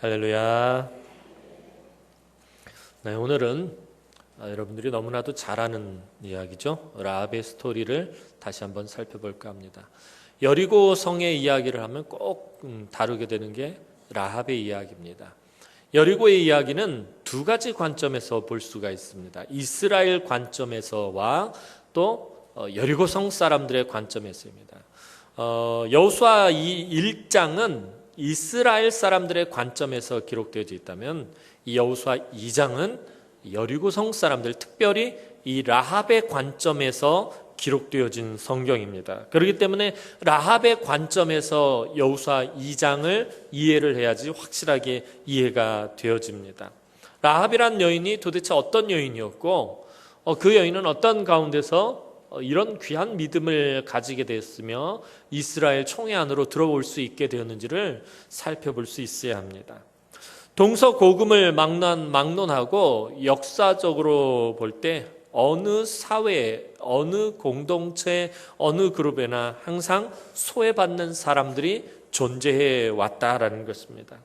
할렐루야. 네, 오늘은 여러분들이 너무나도 잘 아는 이야기죠. 라합의 스토리를 다시 한번 살펴볼까 합니다. 여리고 성의 이야기를 하면 꼭 다루게 되는 게 라합의 이야기입니다. 여리고의 이야기는 두 가지 관점에서 볼 수가 있습니다. 이스라엘 관점에서와 또 여리고 성 사람들의 관점에서입니다. 여호수아 1장은 이스라엘 사람들의 관점에서 기록되어져 있다면 이 여호수아 2장은 여리고성 사람들, 특별히 이 라합의 관점에서 기록되어진 성경입니다. 그렇기 때문에 라합의 관점에서 여호수아 2장을 이해를 해야지 확실하게 이해가 되어집니다. 라합이란 여인이 도대체 어떤 여인이었고 그 여인은 어떤 가운데서 이런 귀한 믿음을 가지게 됐으며 이스라엘 총회 안으로 들어올 수 있게 되었는지를 살펴볼 수 있어야 합니다. 동서고금을 막론하고 역사적으로 볼 때 어느 사회, 어느 공동체, 어느 그룹에나 항상 소외받는 사람들이 존재해 왔다라는 것입니다.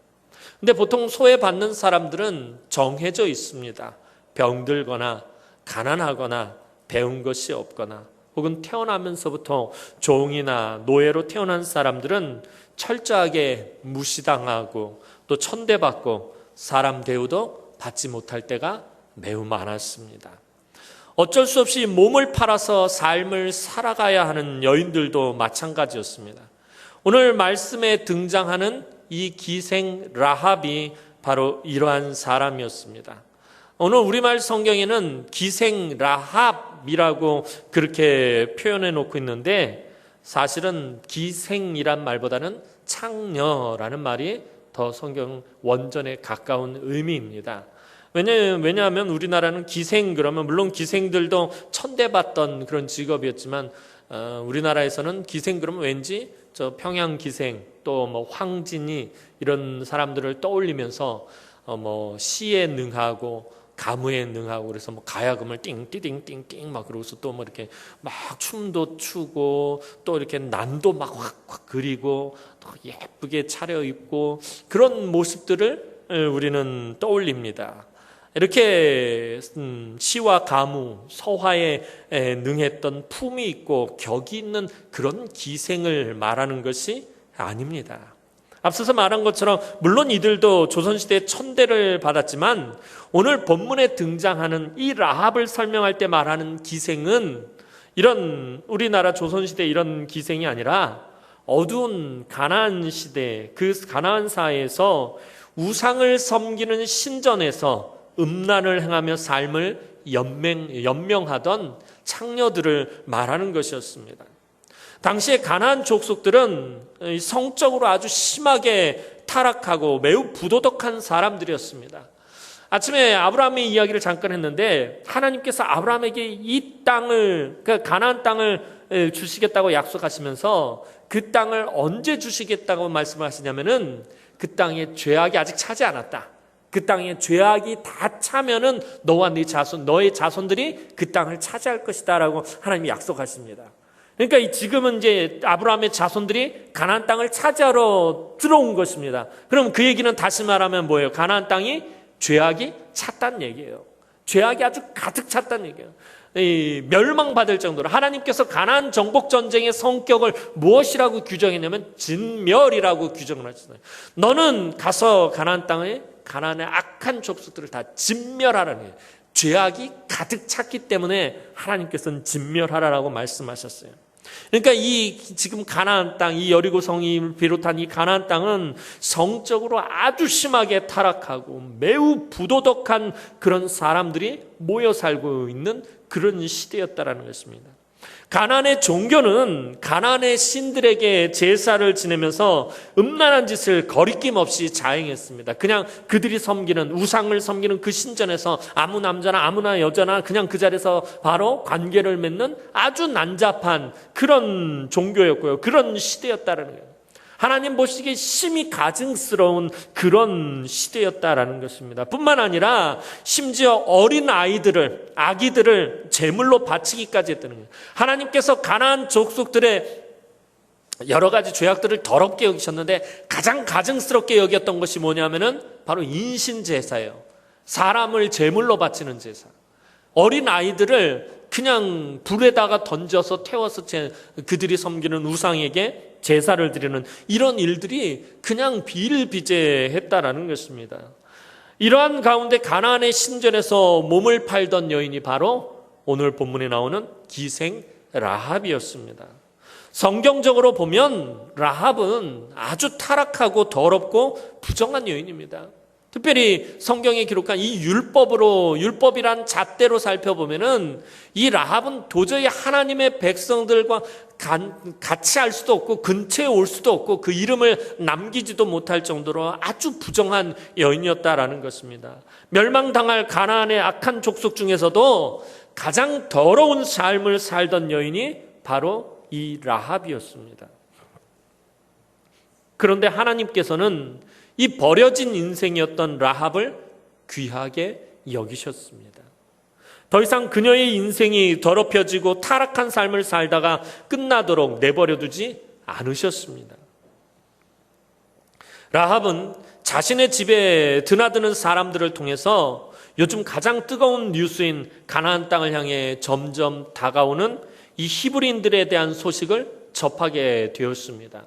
근데 보통 소외받는 사람들은 정해져 있습니다. 병들거나 가난하거나 배운 것이 없거나 혹은 태어나면서부터 종이나 노예로 태어난 사람들은 철저하게 무시당하고 또 천대받고 사람 대우도 받지 못할 때가 매우 많았습니다. 어쩔 수 없이 몸을 팔아서 삶을 살아가야 하는 여인들도 마찬가지였습니다. 오늘 말씀에 등장하는 이 기생 라합이 바로 이러한 사람이었습니다. 오늘 우리말 성경에는 기생 라합이라고 그렇게 표현해 놓고 있는데 사실은 기생이란 말보다는 창녀라는 말이 더 성경 원전에 가까운 의미입니다. 왜냐하면 우리나라는 기생 그러면 물론 기생들도 천대받던 그런 직업이었지만 우리나라에서는 기생 그러면 왠지 저 평양 기생 또 뭐 황진이 이런 사람들을 떠올리면서 뭐 시에 능하고 가무에 능하고 그래서 뭐 가야금을 띵띵띵띵 막 그러고서 또 뭐 이렇게 막 춤도 추고 또 이렇게 난도 막 확 그리고 또 예쁘게 차려입고 그런 모습들을 우리는 떠올립니다. 이렇게 시와 가무, 서화에 능했던 품이 있고 격이 있는 그런 기생을 말하는 것이 아닙니다. 앞서서 말한 것처럼 물론 이들도 조선시대에 천대를 받았지만 오늘 본문에 등장하는 이 라합을 설명할 때 말하는 기생은 이런 우리나라 조선시대 이런 기생이 아니라 어두운 가나안 시대 그 가나안 사회에서 우상을 섬기는 신전에서 음란을 행하며 삶을 연명하던 창녀들을 말하는 것이었습니다. 당시에 가나안 족속들은 성적으로 아주 심하게 타락하고 매우 부도덕한 사람들이었습니다. 아침에 아브라함의 이야기를 잠깐 했는데 하나님께서 아브라함에게 이 땅을 그러니까 가나안 땅을 주시겠다고 약속하시면서 그 땅을 언제 주시겠다고 말씀하시냐면은 그 땅에 죄악이 아직 차지 않았다. 그 땅에 죄악이 다 차면은 너와 네 자손, 너의 자손들이 그 땅을 차지할 것이다라고 하나님이 약속하십니다. 그러니까 지금은 이제 아브라함의 자손들이 가나안 땅을 차지하러 들어온 것입니다. 그럼 그 얘기는 다시 말하면 뭐예요? 가나안 땅이 죄악이 찼다는 얘기예요. 죄악이 아주 가득 찼다는 얘기예요. 멸망받을 정도로 하나님께서 가나안 정복 전쟁의 성격을 무엇이라고 규정했냐면 진멸이라고 규정을 하셨어요. 너는 가서 가나안 땅에 가나안의 악한 족속들을 다 진멸하라는 거예요. 죄악이 가득 찼기 때문에 하나님께서는 진멸하라라고 말씀하셨어요. 그러니까 이 지금 가나안 땅, 이 여리고성이 비롯한 이 가나안 땅은 성적으로 아주 심하게 타락하고 매우 부도덕한 그런 사람들이 모여 살고 있는 그런 시대였다라는 것입니다. 가나안의 종교는 가나안의 신들에게 제사를 지내면서 음란한 짓을 거리낌 없이 자행했습니다. 그냥 그들이 섬기는 우상을 섬기는 그 신전에서 아무 남자나 아무나 여자나 그냥 그 자리에서 바로 관계를 맺는 아주 난잡한 그런 종교였고요. 그런 시대였다는 거예요. 하나님 보시기에 심히 가증스러운 그런 시대였다라는 것입니다. 뿐만 아니라 심지어 어린 아이들을, 아기들을 제물로 바치기까지 했다는 거예요. 하나님께서 가나안 족속들의 여러 가지 죄악들을 더럽게 여기셨는데 가장 가증스럽게 여겼던 것이 뭐냐면은 바로 인신제사예요. 사람을 제물로 바치는 제사. 어린 아이들을 그냥 불에다가 던져서 태워서 그들이 섬기는 우상에게 제사를 드리는 이런 일들이 그냥 비일비재했다라는 것입니다. 이러한 가운데 가나안의 신전에서 몸을 팔던 여인이 바로 오늘 본문에 나오는 기생 라합이었습니다. 성경적으로 보면 라합은 아주 타락하고 더럽고 부정한 여인입니다. 특별히 성경에 기록한 이 율법이란 잣대로 살펴보면은 이 라합은 도저히 하나님의 백성들과 같이 할 수도 없고 근처에 올 수도 없고 그 이름을 남기지도 못할 정도로 아주 부정한 여인이었다라는 것입니다. 멸망당할 가나안의 악한 족속 중에서도 가장 더러운 삶을 살던 여인이 바로 이 라합이었습니다. 그런데 하나님께서는 이 버려진 인생이었던 라합을 귀하게 여기셨습니다. 더 이상 그녀의 인생이 더럽혀지고 타락한 삶을 살다가 끝나도록 내버려두지 않으셨습니다. 라합은 자신의 집에 드나드는 사람들을 통해서 요즘 가장 뜨거운 뉴스인 가나안 땅을 향해 점점 다가오는 이 히브리인들에 대한 소식을 접하게 되었습니다.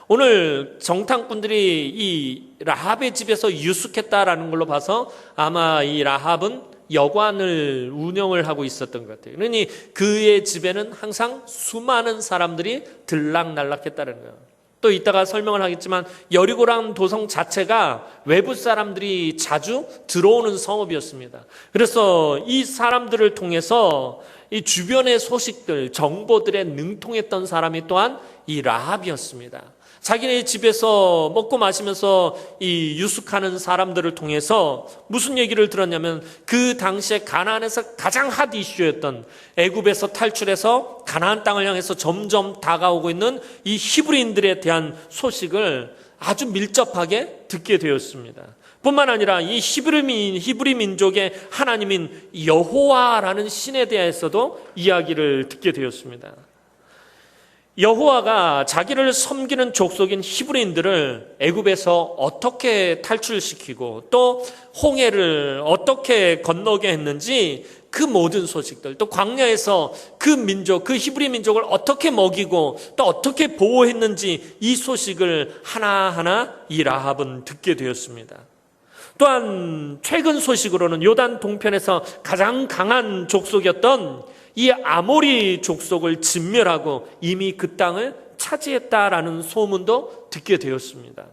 오늘 정탐꾼들이 이 라합의 집에서 유숙했다라는 걸로 봐서 아마 이 라합은 여관을 운영을 하고 있었던 것 같아요. 그러니 그의 집에는 항상 수많은 사람들이 들락날락했다는 거예요. 또 이따가 설명을 하겠지만 여리고라는 도성 자체가 외부 사람들이 자주 들어오는 성읍이었습니다. 그래서 이 사람들을 통해서 이 주변의 소식들, 정보들에 능통했던 사람이 또한 이 라합이었습니다. 자기네 집에서 먹고 마시면서 이 유숙하는 사람들을 통해서 무슨 얘기를 들었냐면 그 당시에 가나안에서 가장 핫 이슈였던 애굽에서 탈출해서 가나안 땅을 향해서 점점 다가오고 있는 이 히브리인들에 대한 소식을 아주 밀접하게 듣게 되었습니다. 뿐만 아니라 이 히브리 민족의 하나님인 여호와라는 신에 대해서도 이야기를 듣게 되었습니다. 여호와가 자기를 섬기는 족속인 히브리인들을 애굽에서 어떻게 탈출시키고 또 홍해를 어떻게 건너게 했는지 그 모든 소식들, 또 광야에서 그 민족, 그 히브리 민족을 어떻게 먹이고 또 어떻게 보호했는지 이 소식을 하나하나 이 라합은 듣게 되었습니다. 또한 최근 소식으로는 요단 동편에서 가장 강한 족속이었던 이 아모리 족속을 진멸하고 이미 그 땅을 차지했다라는 소문도 듣게 되었습니다.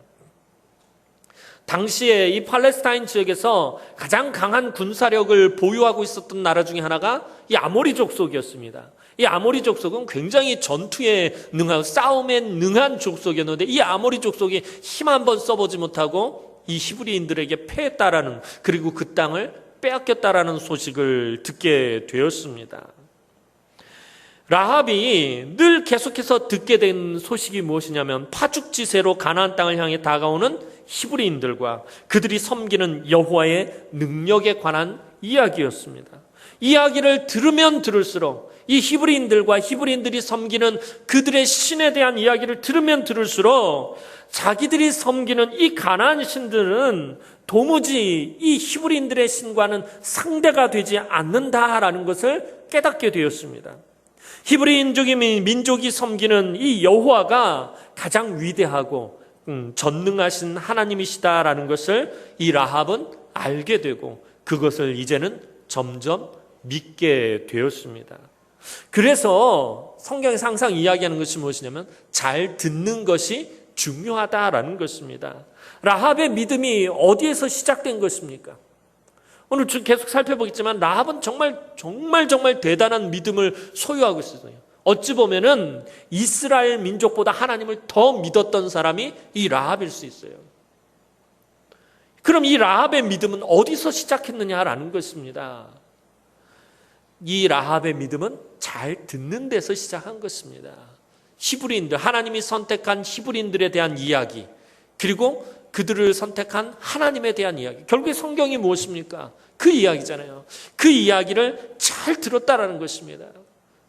당시에 이 팔레스타인 지역에서 가장 강한 군사력을 보유하고 있었던 나라 중에 하나가 이 아모리 족속이었습니다. 이 아모리 족속은 굉장히 전투에 능하고 싸움에 능한 족속이었는데 이 아모리 족속이 힘 한번 써보지 못하고 이 히브리인들에게 패했다라는, 그리고 그 땅을 빼앗겼다라는 소식을 듣게 되었습니다. 라합이 늘 계속해서 듣게 된 소식이 무엇이냐면 파죽지세로 가나안 땅을 향해 다가오는 히브리인들과 그들이 섬기는 여호와의 능력에 관한 이야기였습니다. 이야기를 들으면 들을수록 이 히브리인들과 히브리인들이 섬기는 그들의 신에 대한 이야기를 들으면 들을수록 자기들이 섬기는 이 가나안 신들은 도무지 이 히브리인들의 신과는 상대가 되지 않는다라는 것을 깨닫게 되었습니다. 히브리 민족이 섬기는 이 여호와가 가장 위대하고 전능하신 하나님이시다라는 것을 이 라합은 알게 되고 그것을 이제는 점점 믿게 되었습니다. 그래서 성경에서 항상 이야기하는 것이 무엇이냐면 잘 듣는 것이 중요하다라는 것입니다. 라합의 믿음이 어디에서 시작된 것입니까? 오늘 계속 살펴보겠지만 라합은 정말 대단한 믿음을 소유하고 있었어요. 어찌 보면은 이스라엘 민족보다 하나님을 더 믿었던 사람이 이 라합일 수 있어요. 그럼 이 라합의 믿음은 어디서 시작했느냐라는 것입니다. 이 라합의 믿음은 잘 듣는 데서 시작한 것입니다. 히브리인들, 하나님이 선택한 히브리인들에 대한 이야기, 그리고 그들을 선택한 하나님에 대한 이야기. 결국에 성경이 무엇입니까? 그 이야기잖아요. 그 이야기를 잘 들었다라는 것입니다.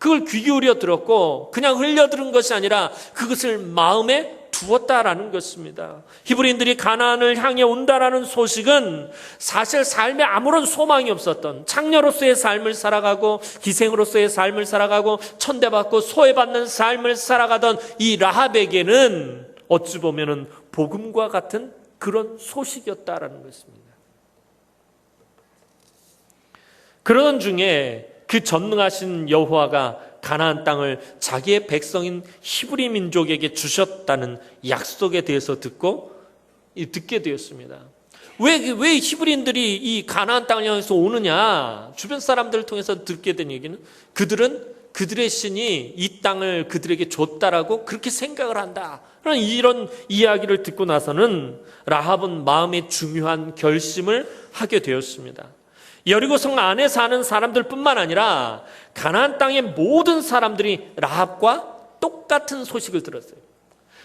그걸 귀 기울여 들었고 그냥 흘려 들은 것이 아니라 그것을 마음에 두었다라는 것입니다. 히브리인들이 가나안을 향해 온다라는 소식은 사실 삶에 아무런 소망이 없었던 창녀로서의 삶을 살아가고 기생으로서의 삶을 살아가고 천대받고 소외받는 삶을 살아가던 이 라합에게는 어찌 보면은 복음과 같은 그런 소식이었다라는 것입니다. 그러던 중에 그 전능하신 여호와가 가나안 땅을 자기의 백성인 히브리 민족에게 주셨다는 약속에 대해서 듣게 되었습니다. 왜 히브리인들이 이 가나안 땅을 향해서 오느냐? 주변 사람들을 통해서 듣게 된 얘기는 그들의 신이 이 땅을 그들에게 줬다라고 그렇게 생각을 한다. 이런 이야기를 듣고 나서는 라합은 마음의 중요한 결심을 하게 되었습니다. 여리고성 안에 사는 사람들뿐만 아니라 가나안 땅의 모든 사람들이 라합과 똑같은 소식을 들었어요.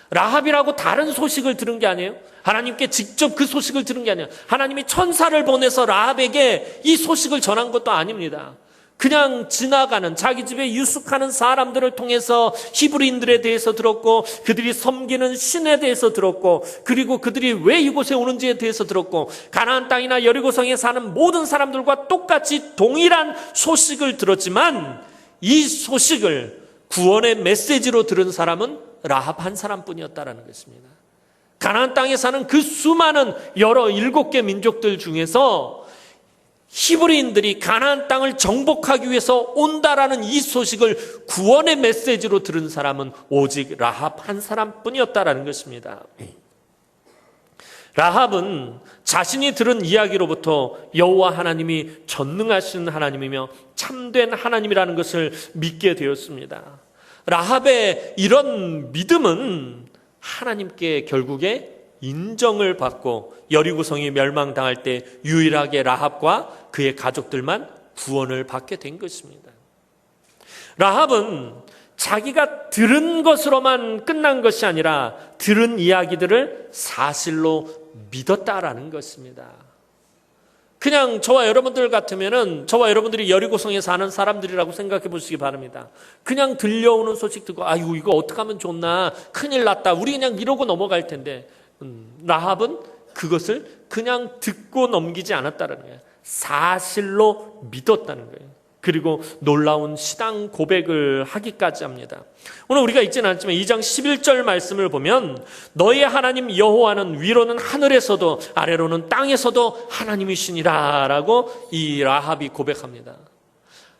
라합이라고 다른 소식을 들은 게 아니에요. 하나님께 직접 그 소식을 들은 게 아니에요. 하나님이 천사를 보내서 라합에게 이 소식을 전한 것도 아닙니다. 그냥 지나가는 자기 집에 유숙하는 사람들을 통해서 히브리인들에 대해서 들었고 그들이 섬기는 신에 대해서 들었고 그리고 그들이 왜 이곳에 오는지에 대해서 들었고 가나안 땅이나 여리고성에 사는 모든 사람들과 똑같이 동일한 소식을 들었지만 이 소식을 구원의 메시지로 들은 사람은 라합 한 사람뿐이었다라는 것입니다. 가나안 땅에 사는 그 수많은 여러 7개 민족들 중에서 히브리인들이 가나안 땅을 정복하기 위해서 온다라는 이 소식을 구원의 메시지로 들은 사람은 오직 라합 한 사람뿐이었다라는 것입니다. 라합은 자신이 들은 이야기로부터 여호와 하나님이 전능하신 하나님이며 참된 하나님이라는 것을 믿게 되었습니다. 라합의 이런 믿음은 하나님께 결국에 인정을 받고 여리고성이 멸망당할 때 유일하게 라합과 그의 가족들만 구원을 받게 된 것입니다. 라합은 자기가 들은 것으로만 끝난 것이 아니라 들은 이야기들을 사실로 믿었다라는 것입니다. 그냥 저와 여러분들 같으면은 저와 여러분들이 여리고성에 사는 사람들이라고 생각해 보시기 바랍니다. 그냥 들려오는 소식 듣고 아이고 이거 어떡하면 좋나 큰일 났다 우리 그냥 이러고 넘어갈 텐데 라합은 그것을 그냥 듣고 넘기지 않았다는 거예요. 사실로 믿었다는 거예요. 그리고 놀라운 신앙 고백을 하기까지 합니다. 오늘 우리가 읽지는 않지만 2장 11절 말씀을 보면 너의 하나님 여호와는 위로는 하늘에서도 아래로는 땅에서도 하나님이시니라 라고 이 라합이 고백합니다.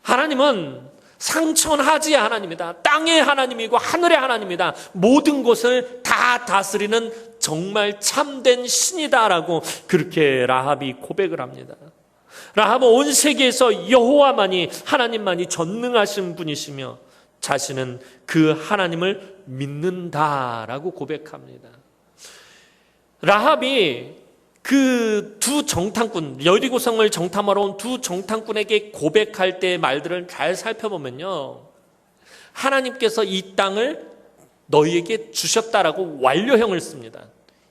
하나님은 상천하지의 하나님이다. 땅의 하나님이고 하늘의 하나님이다. 모든 것을 다 다스리는 정말 참된 신이다라고 그렇게 라합이 고백을 합니다. 라합은 온 세계에서 여호와만이 하나님만이 전능하신 분이시며 자신은 그 하나님을 믿는다라고 고백합니다. 라합이 그 두 정탐꾼 여리고성을 정탐하러 온 두 정탐꾼에게 고백할 때의 말들을 잘 살펴보면요, 하나님께서 이 땅을 너희에게 주셨다라고 완료형을 씁니다.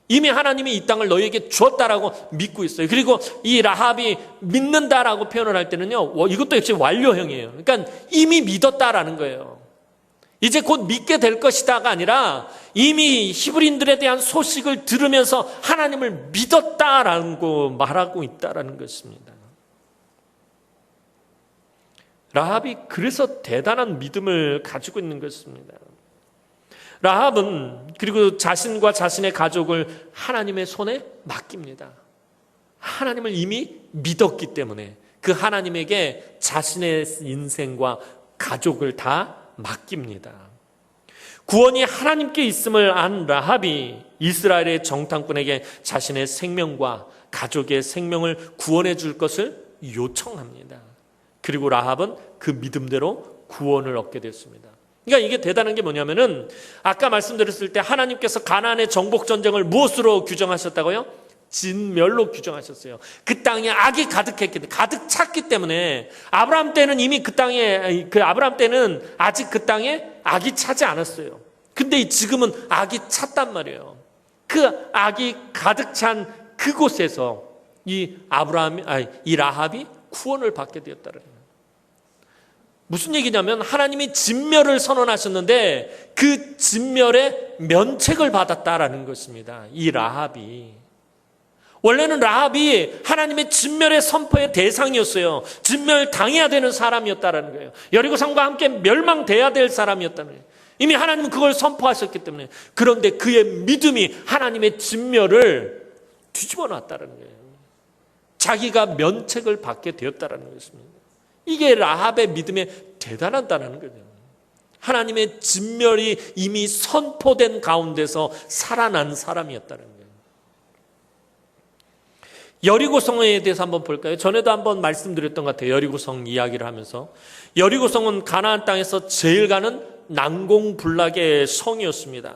이미 하나님이 이 땅을 너희에게 주었다라고 믿고 있어요. 그리고 이 라합이 믿는다라고 표현을 할 때는요, 이것도 역시 완료형이에요. 그러니까 이미 믿었다라는 거예요. 이제 곧 믿게 될 것이다가 아니라 이미 히브리인들에 대한 소식을 들으면서 하나님을 믿었다라고 말하고 있다라는 것입니다. 라합이 그래서 대단한 믿음을 가지고 있는 것입니다. 라합은 그리고 자신과 자신의 가족을 하나님의 손에 맡깁니다. 하나님을 이미 믿었기 때문에 그 하나님에게 자신의 인생과 가족을 다 맡깁니다. 구원이 하나님께 있음을 안 라합이 이스라엘의 정탐꾼에게 자신의 생명과 가족의 생명을 구원해 줄 것을 요청합니다. 그리고 라합은 그 믿음대로 구원을 얻게 됐습니다. 그러니까 이게 대단한 게 뭐냐면은 아까 말씀드렸을 때 하나님께서 가나안의 정복 전쟁을 무엇으로 규정하셨다고요? 진멸로 규정하셨어요. 그 땅에 악이 가득 찼기 때문에 아브라함 때는 이미 아브라함 때는 아직 그 땅에 악이 차지 않았어요. 근데 지금은 악이 찼단 말이에요. 그 악이 가득 찬 그곳에서 이 라합이 구원을 받게 되었다는 거예요. 무슨 얘기냐면 하나님이 진멸을 선언하셨는데 그 진멸의 면책을 받았다라는 것입니다. 이 라합이. 원래는 라합이 하나님의 진멸의 선포의 대상이었어요. 진멸 당해야 되는 사람이었다라는 거예요. 여리고성과 함께 멸망돼야 될 사람이었다는 거예요. 이미 하나님은 그걸 선포하셨기 때문에. 그런데 그의 믿음이 하나님의 진멸을 뒤집어 놨다는 거예요. 자기가 면책을 받게 되었다는 것입니다. 이게 라합의 믿음에 대단하다는 거예요. 하나님의 진멸이 이미 선포된 가운데서 살아난 사람이었다는 거예요. 여리고성에 대해서 한번 볼까요? 전에도 한번 말씀드렸던 것 같아요. 여리고성 이야기를 하면서. 여리고성은 가나안 땅에서 제일 가는 난공불락의 성이었습니다.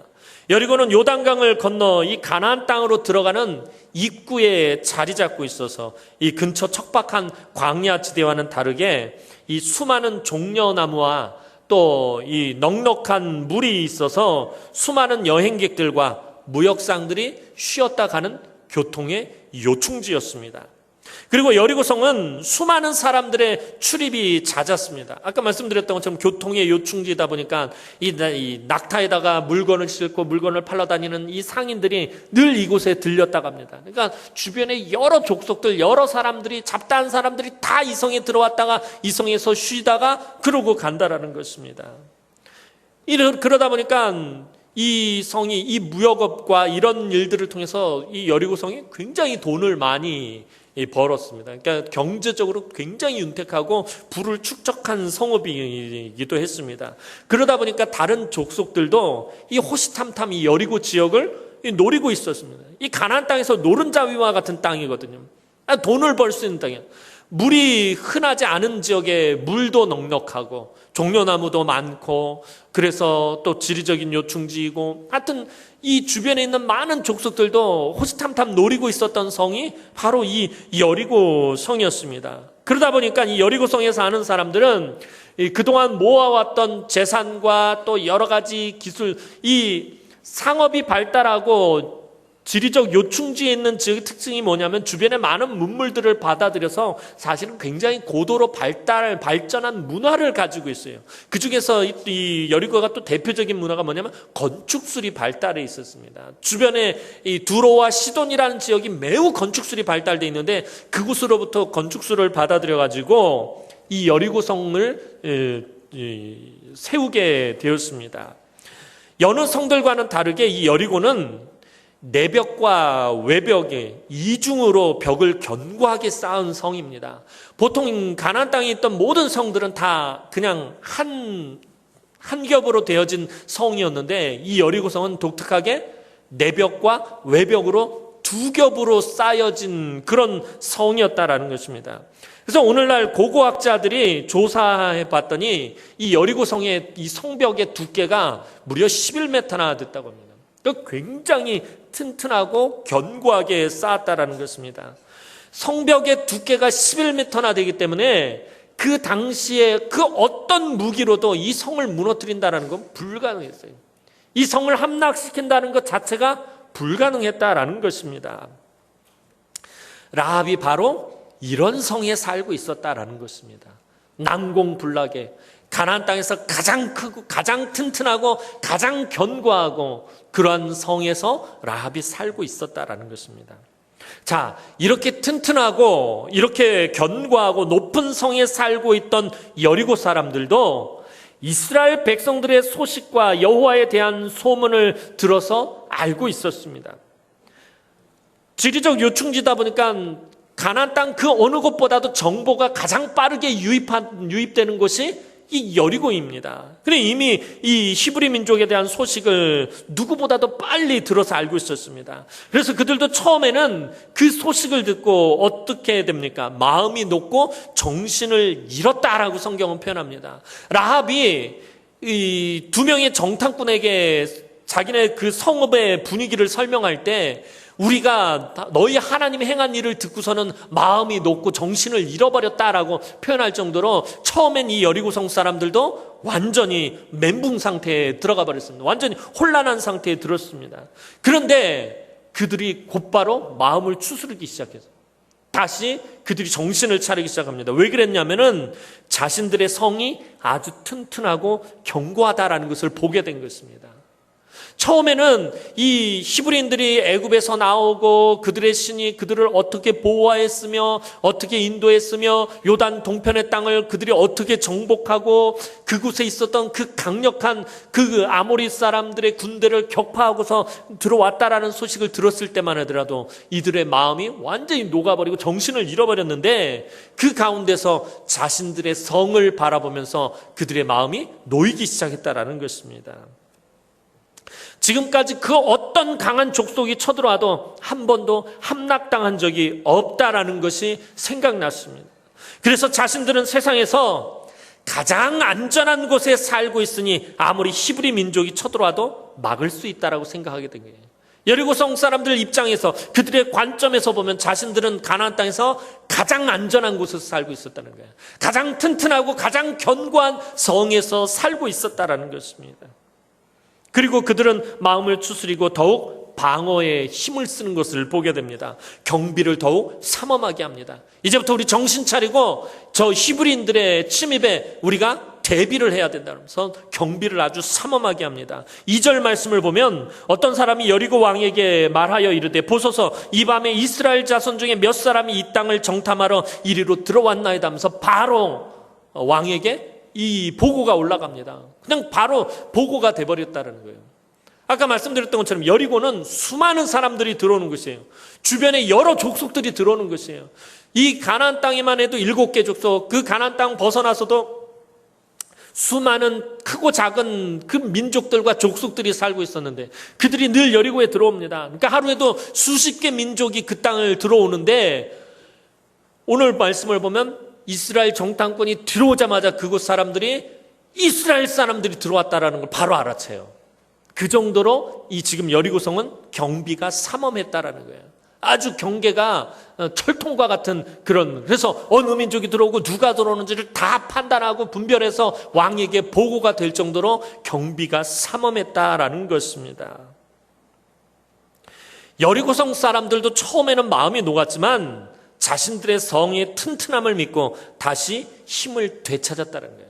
여리고는 요단강을 건너 이 가나안 땅으로 들어가는 입구에 자리 잡고 있어서 이 근처 척박한 광야 지대와는 다르게 이 수많은 종려나무와 또 이 넉넉한 물이 있어서 수많은 여행객들과 무역상들이 쉬었다 가는 교통의 요충지였습니다. 그리고 여리고성은 수많은 사람들의 출입이 잦았습니다. 아까 말씀드렸던 것처럼 교통의 요충지다 보니까 이 낙타에다가 물건을 싣고 물건을 팔러 다니는 이 상인들이 늘 이곳에 들렸다 갑니다. 그러니까 주변에 여러 족속들, 여러 사람들이, 잡다한 사람들이 다 이 성에 들어왔다가 이 성에서 쉬다가 그러고 간다라는 것입니다. 그러다 보니까 이 성이 이 무역업과 이런 일들을 통해서 이 여리고성이 굉장히 돈을 많이 벌었습니다. 그러니까 경제적으로 굉장히 윤택하고 부를 축적한 성읍이기도 했습니다. 그러다 보니까 다른 족속들도 이 호시탐탐 이 여리고 지역을 노리고 있었습니다. 이 가나안 땅에서 노른자위와 같은 땅이거든요. 돈을 벌 수 있는 땅이에요. 물이 흔하지 않은 지역에 물도 넉넉하고 종려나무도 많고 그래서 또 지리적인 요충지이고 하여튼 이 주변에 있는 많은 족속들도 호시탐탐 노리고 있었던 성이 바로 이 여리고 성이었습니다. 그러다 보니까 이 여리고 성에 사는 사람들은 그동안 모아왔던 재산과 또 여러 가지 기술, 이 상업이 발달하고 지리적 요충지에 있는 지역의 특징이 뭐냐면 주변에 많은 문물들을 받아들여서 사실은 굉장히 고도로 발전한 문화를 가지고 있어요. 그 중에서 이 여리고가 또 대표적인 문화가 뭐냐면 건축술이 발달해 있었습니다. 주변에 이 두로와 시돈이라는 지역이 매우 건축술이 발달돼 있는데 그곳으로부터 건축술을 받아들여 가지고 이 여리고성을 세우게 되었습니다. 여느 성들과는 다르게 이 여리고는 내벽과 외벽에 이중으로 벽을 견고하게 쌓은 성입니다. 보통 가나안 땅에 있던 모든 성들은 다 그냥 한 겹으로 되어진 성이었는데 이 여리고 성은 독특하게 내벽과 외벽으로 두 겹으로 쌓여진 그런 성이었다라는 것입니다. 그래서 오늘날 고고학자들이 조사해 봤더니 이 여리고 성의 이 성벽의 두께가 무려 11m나 됐다고 합니다. 굉장히 튼튼하고 견고하게 쌓았다라는 것입니다. 성벽의 두께가 11m나 되기 때문에 그 당시에 그 어떤 무기로도 이 성을 무너뜨린다는 건 불가능했어요. 이 성을 함락시킨다는 것 자체가 불가능했다라는 것입니다. 라합이 바로 이런 성에 살고 있었다라는 것입니다. 난공불락에 가나안 땅에서 가장 크고 가장 튼튼하고 가장 견고하고 그러한 성에서 라합이 살고 있었다라는 것입니다. 자, 이렇게 튼튼하고 이렇게 견고하고 높은 성에 살고 있던 여리고 사람들도 이스라엘 백성들의 소식과 여호와에 대한 소문을 들어서 알고 있었습니다. 지리적 요충지다 보니까 가나안 땅 그 어느 곳보다도 정보가 가장 빠르게 유입되는 곳이 이 여리고입니다. 그래 이미 이 히브리 민족에 대한 소식을 누구보다도 빨리 들어서 알고 있었습니다. 그래서 그들도 처음에는 그 소식을 듣고 어떻게 됩니까? 마음이 녹고 정신을 잃었다라고 성경은 표현합니다. 라합이 이 두 명의 정탐꾼에게 자기네 그 성읍의 분위기를 설명할 때 우리가 너희 하나님이 행한 일을 듣고서는 마음이 녹고 정신을 잃어버렸다라고 표현할 정도로 처음엔 이 여리고성 사람들도 완전히 멘붕 상태에 들어가 버렸습니다. 완전히 혼란한 상태에 들었습니다. 그런데 그들이 곧바로 마음을 추스르기 시작했어요. 다시 그들이 정신을 차리기 시작합니다. 왜 그랬냐면은 자신들의 성이 아주 튼튼하고 견고하다라는 것을 보게 된 것입니다. 처음에는 이 히브리인들이 애굽에서 나오고 그들의 신이 그들을 어떻게 보호하였으며 어떻게 인도했으며 요단 동편의 땅을 그들이 어떻게 정복하고 그곳에 있었던 그 강력한 그 아모리 사람들의 군대를 격파하고서 들어왔다라는 소식을 들었을 때만 하더라도 이들의 마음이 완전히 녹아버리고 정신을 잃어버렸는데, 그 가운데서 자신들의 성을 바라보면서 그들의 마음이 놓이기 시작했다라는 것입니다. 지금까지 그 어떤 강한 족속이 쳐들어와도 한 번도 함락당한 적이 없다라는 것이 생각났습니다. 그래서 자신들은 세상에서 가장 안전한 곳에 살고 있으니 아무리 히브리 민족이 쳐들어와도 막을 수 있다라고 생각하게 된 거예요. 여리고성 사람들 입장에서, 그들의 관점에서 보면 자신들은 가나안 땅에서 가장 안전한 곳에서 살고 있었다는 거예요. 가장 튼튼하고 가장 견고한 성에서 살고 있었다라는 것입니다. 그리고 그들은 마음을 추스리고 더욱 방어에 힘을 쓰는 것을 보게 됩니다. 경비를 더욱 삼엄하게 합니다. 이제부터 우리 정신 차리고 저 히브리인들의 침입에 우리가 대비를 해야 된다면서 경비를 아주 삼엄하게 합니다. 2절 말씀을 보면 어떤 사람이 여리고 왕에게 말하여 이르되, 보소서 이 밤에 이스라엘 자손 중에 몇 사람이 이 땅을 정탐하러 이리로 들어왔나이다 하면서 바로 왕에게 이 보고가 올라갑니다. 그냥 바로 보고가 돼버렸다는 거예요. 아까 말씀드렸던 것처럼 여리고는 수많은 사람들이 들어오는 것이에요. 주변에 여러 족속들이 들어오는 것이에요. 이 가나안 땅에만 해도 7개 족속, 그 가나안 땅 벗어나서도 수많은 크고 작은 그 민족들과 족속들이 살고 있었는데 그들이 늘 여리고에 들어옵니다. 그러니까 하루에도 수십 개 민족이 그 땅을 들어오는데, 오늘 말씀을 보면 이스라엘 정탐꾼이 들어오자마자 그곳 사람들이 이스라엘 사람들이 들어왔다라는 걸 바로 알아채요. 그 정도로 이 지금 여리고성은 경비가 삼엄했다라는 거예요. 아주 경계가 철통과 같은 그런, 그래서 어느 민족이 들어오고 누가 들어오는지를 다 판단하고 분별해서 왕에게 보고가 될 정도로 경비가 삼엄했다라는 것입니다. 여리고성 사람들도 처음에는 마음이 녹았지만 자신들의 성의 튼튼함을 믿고 다시 힘을 되찾았다는 거예요.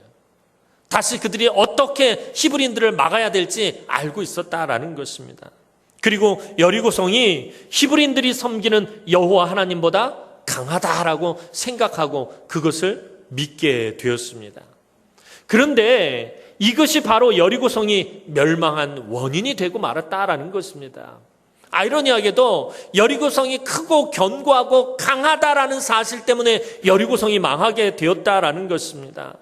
다시 그들이 어떻게 히브리인들을 막아야 될지 알고 있었다라는 것입니다. 그리고 여리고성이 히브리인들이 섬기는 여호와 하나님보다 강하다라고 생각하고 그것을 믿게 되었습니다. 그런데 이것이 바로 여리고성이 멸망한 원인이 되고 말았다라는 것입니다. 아이러니하게도 여리고성이 크고 견고하고 강하다라는 사실 때문에 여리고성이 망하게 되었다라는 것입니다.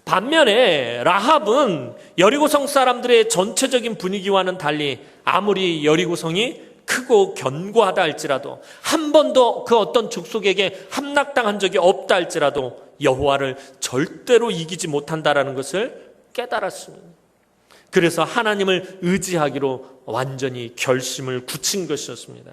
반면에 라합은 여리고성 사람들의 전체적인 분위기와는 달리 아무리 여리고성이 크고 견고하다 할지라도 한 번도 그 어떤 족속에게 함락당한 적이 없다 할지라도 여호와를 절대로 이기지 못한다라는 것을 깨달았습니다. 그래서 하나님을 의지하기로 완전히 결심을 굳힌 것이었습니다.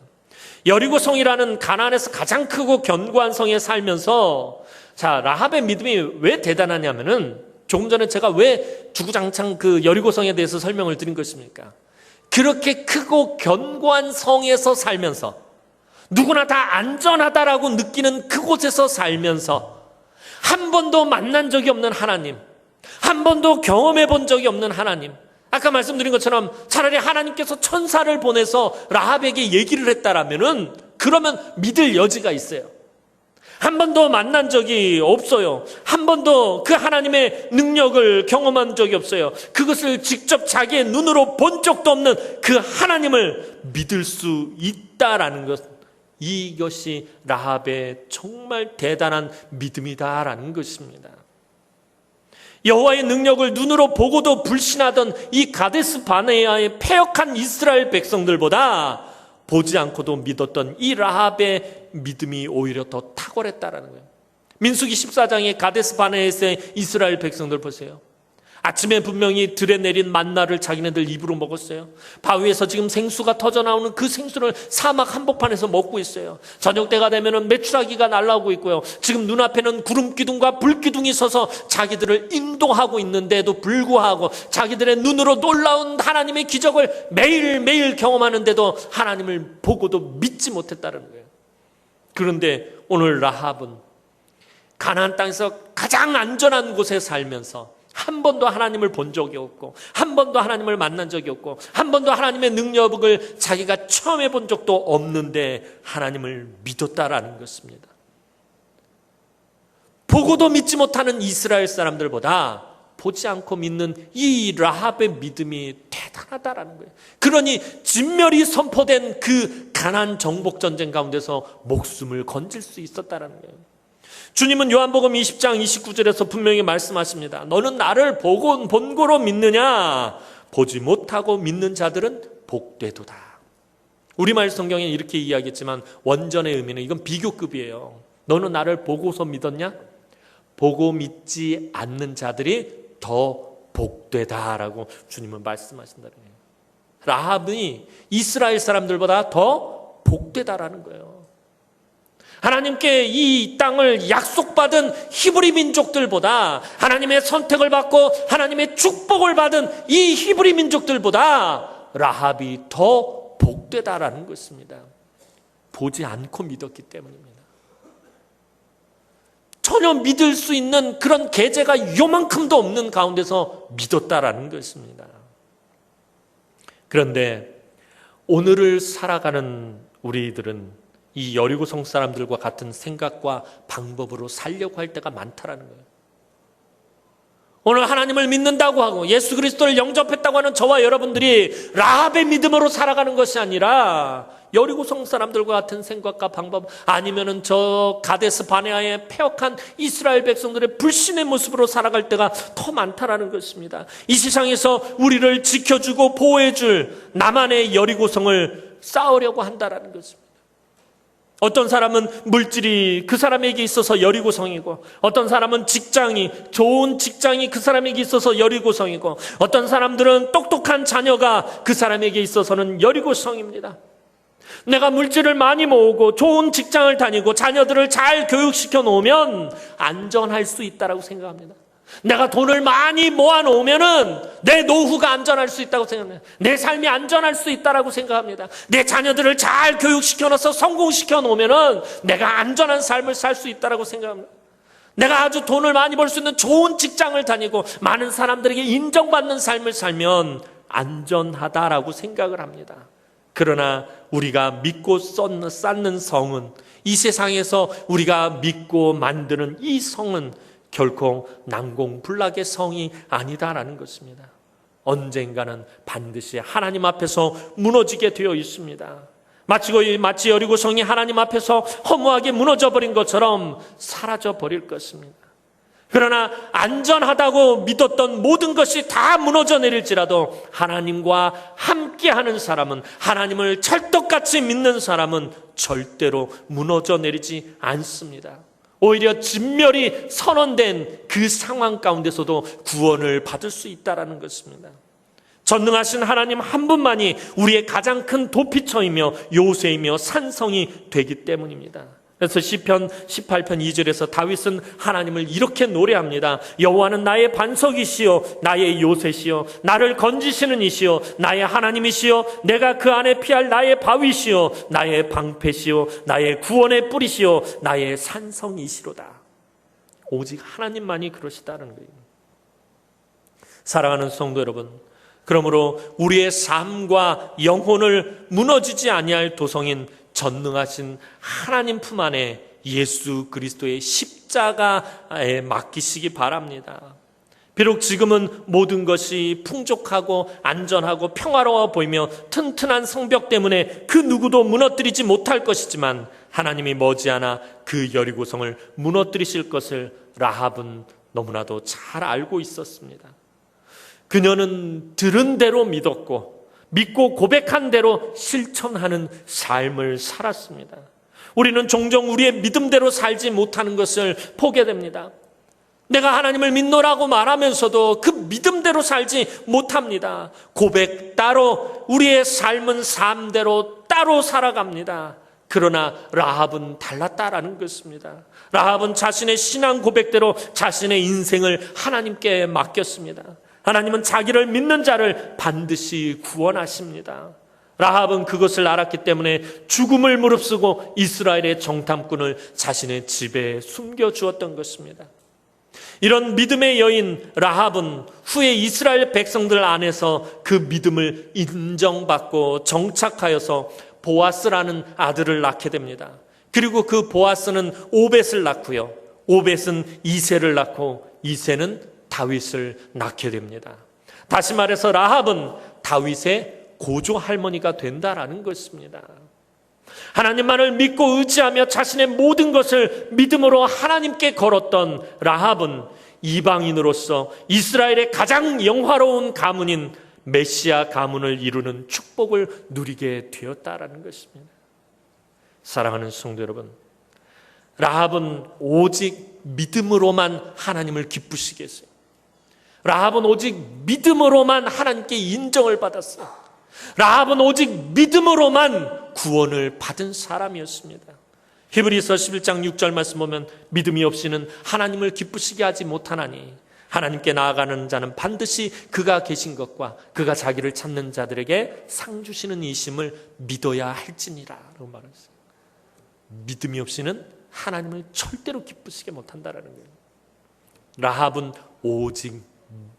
여리고성이라는 가나안에서 가장 크고 견고한 성에 살면서, 자, 라합의 믿음이 왜 대단하냐면은, 조금 전에 제가 왜 주구장창 그 여리고성에 대해서 설명을 드린 것입니까? 그렇게 크고 견고한 성에서 살면서, 누구나 다 안전하다라고 느끼는 그곳에서 살면서 한 번도 만난 적이 없는 하나님, 한 번도 경험해 본 적이 없는 하나님, 아까 말씀드린 것처럼 차라리 하나님께서 천사를 보내서 라합에게 얘기를 했다라면은 그러면 믿을 여지가 있어요. 한 번도 만난 적이 없어요. 한 번도 그 하나님의 능력을 경험한 적이 없어요. 그것을 직접 자기의 눈으로 본 적도 없는 그 하나님을 믿을 수 있다라는 것, 이것이 라합의 정말 대단한 믿음이다라는 것입니다. 여호와의 능력을 눈으로 보고도 불신하던 이 가데스 바네아의 패역한 이스라엘 백성들보다 보지 않고도 믿었던 이 라합의 믿음이 오히려 더 탁월했다라는 거예요. 민수기 14장에 가데스 바네아에서의 이스라엘 백성들 보세요. 아침에 분명히 들에 내린 만나를 자기네들 입으로 먹었어요. 바위에서 지금 생수가 터져나오는 그 생수를 사막 한복판에서 먹고 있어요. 저녁 때가 되면은 메추라기가 날아오고 있고요. 지금 눈앞에는 구름 기둥과 불 기둥이 서서 자기들을 인도하고 있는데도 불구하고 자기들의 눈으로 놀라운 하나님의 기적을 매일매일 경험하는데도 하나님을 보고도 믿지 못했다는 거예요. 그런데 오늘 라합은 가나안 땅에서 가장 안전한 곳에 살면서 한 번도 하나님을 본 적이 없고, 한 번도 하나님을 만난 적이 없고, 한 번도 하나님의 능력을 자기가 처음 해본 적도 없는데 하나님을 믿었다라는 것입니다. 보고도 믿지 못하는 이스라엘 사람들보다 보지 않고 믿는 이 라합의 믿음이 대단하다라는 거예요. 그러니 진멸이 선포된 그 가나안 정복 전쟁 가운데서 목숨을 건질 수 있었다라는 거예요. 주님은 요한복음 20장 29절에서 분명히 말씀하십니다. 너는 나를 본고로 믿느냐? 보지 못하고 믿는 자들은 복되도다. 우리말 성경에 이렇게 이야기했지만 원전의 의미는 이건 비교급이에요. 너는 나를 보고서 믿었냐? 보고 믿지 않는 자들이 더 복되다라고 주님은 말씀하신다는 거예요. 라합이 이스라엘 사람들보다 더 복되다라는 거예요. 하나님께 이 땅을 약속받은 히브리 민족들보다, 하나님의 선택을 받고 하나님의 축복을 받은 이 히브리 민족들보다 라합이 더 복되다라는 것입니다. 보지 않고 믿었기 때문입니다. 전혀 믿을 수 있는 그런 계제가 요만큼도 없는 가운데서 믿었다라는 것입니다. 그런데 오늘을 살아가는 우리들은 이 여리고성 사람들과 같은 생각과 방법으로 살려고 할 때가 많다라는 거예요. 오늘 하나님을 믿는다고 하고 예수 그리스도를 영접했다고 하는 저와 여러분들이 라합의 믿음으로 살아가는 것이 아니라 여리고성 사람들과 같은 생각과 방법, 아니면은 저 가데스 바네아의 패역한 이스라엘 백성들의 불신의 모습으로 살아갈 때가 더 많다라는 것입니다. 이 세상에서 우리를 지켜주고 보호해줄 나만의 여리고성을 쌓으려고 한다라는 것입니다. 어떤 사람은 물질이 그 사람에게 있어서 여리고성이고, 어떤 사람은 직장이, 좋은 직장이 그 사람에게 있어서 여리고성이고, 어떤 사람들은 똑똑한 자녀가 그 사람에게 있어서는 여리고성입니다. 내가 물질을 많이 모으고 좋은 직장을 다니고 자녀들을 잘 교육시켜 놓으면 안전할 수 있다고 생각합니다. 내가 돈을 많이 모아놓으면은 내 노후가 안전할 수 있다고 생각합니다. 내 삶이 안전할 수 있다고 생각합니다. 내 자녀들을 잘 교육시켜놔서 성공시켜 놓으면은 내가 안전한 삶을 살 수 있다고 생각합니다. 내가 아주 돈을 많이 벌 수 있는 좋은 직장을 다니고 많은 사람들에게 인정받는 삶을 살면 안전하다라고 생각을 합니다. 그러나 우리가 믿고 쌓는 성은, 이 세상에서 우리가 믿고 만드는 이 성은 결코 난공불락의 성이 아니다라는 것입니다. 언젠가는 반드시 하나님 앞에서 무너지게 되어 있습니다. 마치 여리고성이 하나님 앞에서 허무하게 무너져버린 것처럼 사라져버릴 것입니다. 그러나 안전하다고 믿었던 모든 것이 다 무너져 내릴지라도 하나님과 함께하는 사람은, 하나님을 찰떡같이 믿는 사람은 절대로 무너져 내리지 않습니다. 오히려 진멸이 선언된 그 상황 가운데서도 구원을 받을 수 있다는 것입니다. 전능하신 하나님 한 분만이 우리의 가장 큰 도피처이며 요새이며 산성이 되기 때문입니다. 그래서 시편 18편 2절에서 다윗은 하나님을 이렇게 노래합니다. 여호와는 나의 반석이시요 나의 요새시요 나를 건지시는 이시요 나의 하나님이시요 내가 그 안에 피할 나의 바위시요 나의 방패시요 나의 구원의 뿌리시요 나의 산성이시로다. 오직 하나님만이 그러시다는 거예요. 사랑하는 성도 여러분, 그러므로 우리의 삶과 영혼을 무너지지 아니할 도성인 전능하신 하나님 품 안에 예수 그리스도의 십자가에 맡기시기 바랍니다. 비록 지금은 모든 것이 풍족하고 안전하고 평화로워 보이며 튼튼한 성벽 때문에 그 누구도 무너뜨리지 못할 것이지만 하나님이 머지않아 그 여리고성을 무너뜨리실 것을 라합은 너무나도 잘 알고 있었습니다. 그녀는 들은 대로 믿었고 믿고 고백한 대로 실천하는 삶을 살았습니다. 우리는 종종 우리의 믿음대로 살지 못하는 것을 보게 됩니다. 내가 하나님을 믿노라고 말하면서도 그 믿음대로 살지 못합니다. 고백 따로, 우리의 삶은 삶대로 따로 살아갑니다. 그러나 라합은 달랐다라는 것입니다. 라합은 자신의 신앙 고백대로 자신의 인생을 하나님께 맡겼습니다. 하나님은 자기를 믿는 자를 반드시 구원하십니다. 라합은 그것을 알았기 때문에 죽음을 무릅쓰고 이스라엘의 정탐꾼을 자신의 집에 숨겨주었던 것입니다. 이런 믿음의 여인 라합은 후에 이스라엘 백성들 안에서 그 믿음을 인정받고 정착하여서 보아스라는 아들을 낳게 됩니다. 그리고 그 보아스는 오벳을 낳고요. 오벳은 이새를 낳고 이새는 다윗을 낳게 됩니다. 다시 말해서 라합은 다윗의 고조 할머니가 된다라는 것입니다. 하나님만을 믿고 의지하며 자신의 모든 것을 믿음으로 하나님께 걸었던 라합은 이방인으로서 이스라엘의 가장 영화로운 가문인 메시아 가문을 이루는 축복을 누리게 되었다라는 것입니다. 사랑하는 성도 여러분, 라합은 오직 믿음으로만 하나님을 기쁘시게 했어요. 라합은 오직 믿음으로만 하나님께 인정을 받았어요. 라합은 오직 믿음으로만 구원을 받은 사람이었습니다. 히브리서 11장 6절 말씀 보면 믿음이 없이는 하나님을 기쁘시게 하지 못하나니 하나님께 나아가는 자는 반드시 그가 계신 것과 그가 자기를 찾는 자들에게 상 주시는 이심을 믿어야 할지니라 라고 말했어요. 믿음이 없이는 하나님을 절대로 기쁘시게 못한다라는 거예요. 라합은 오직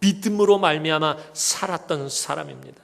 믿음으로 말미암아 살았던 사람입니다.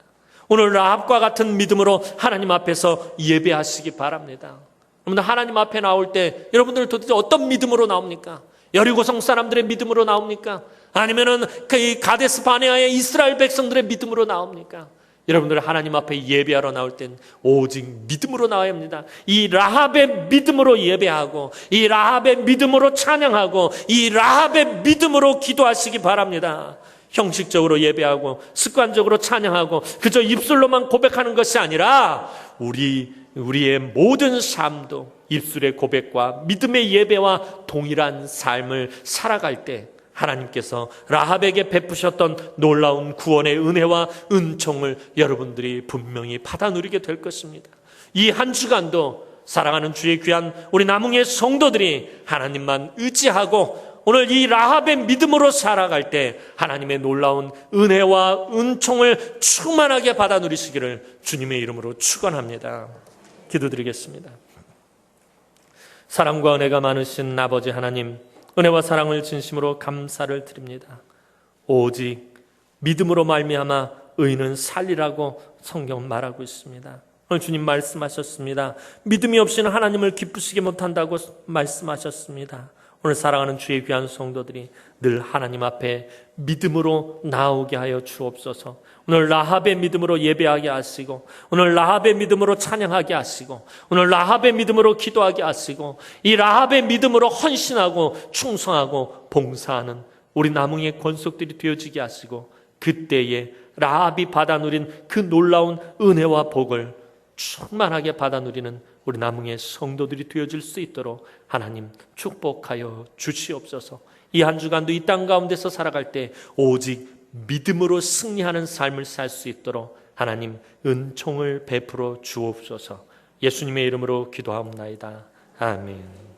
오늘 라합과 같은 믿음으로 하나님 앞에서 예배하시기 바랍니다. 여러분들 하나님 앞에 나올 때 여러분들 도대체 어떤 믿음으로 나옵니까? 여리고성 사람들의 믿음으로 나옵니까? 아니면은 그 가데스 바네아의 이스라엘 백성들의 믿음으로 나옵니까? 여러분들 하나님 앞에 예배하러 나올 땐 오직 믿음으로 나와야 합니다. 이 라합의 믿음으로 예배하고 이 라합의 믿음으로 찬양하고 이 라합의 믿음으로 기도하시기 바랍니다. 형식적으로 예배하고 습관적으로 찬양하고 그저 입술로만 고백하는 것이 아니라 우리의 모든 삶도 입술의 고백과 믿음의 예배와 동일한 삶을 살아갈 때 하나님께서 라합에게 베푸셨던 놀라운 구원의 은혜와 은총을 여러분들이 분명히 받아 누리게 될 것입니다. 이 한 주간도 사랑하는 주의 귀한 우리 남흥의 성도들이 하나님만 의지하고 오늘 이 라합의 믿음으로 살아갈 때 하나님의 놀라운 은혜와 은총을 충만하게 받아 누리시기를 주님의 이름으로 축원합니다. 기도드리겠습니다. 사랑과 은혜가 많으신 아버지 하나님, 은혜와 사랑을 진심으로 감사를 드립니다. 오직 믿음으로 말미암아 의인은 살리라고 성경은 말하고 있습니다. 오늘 주님 말씀하셨습니다. 믿음이 없이는 하나님을 기쁘시게 못한다고 말씀하셨습니다. 오늘 사랑하는 주의 귀한 성도들이 늘 하나님 앞에 믿음으로 나오게 하여 주옵소서. 오늘 라합의 믿음으로 예배하게 하시고 오늘 라합의 믿음으로 찬양하게 하시고 오늘 라합의 믿음으로 기도하게 하시고 이 라합의 믿음으로 헌신하고 충성하고 봉사하는 우리 남흥의 권속들이 되어지게 하시고 그때에 라합이 받아 누린 그 놀라운 은혜와 복을 충만하게 받아 누리는 우리 남흥의 성도들이 되어질 수 있도록 하나님 축복하여 주시옵소서. 이 한 주간도 이 땅 가운데서 살아갈 때 오직 믿음으로 승리하는 삶을 살 수 있도록 하나님 은총을 베풀어 주옵소서. 예수님의 이름으로 기도하옵나이다. 아멘.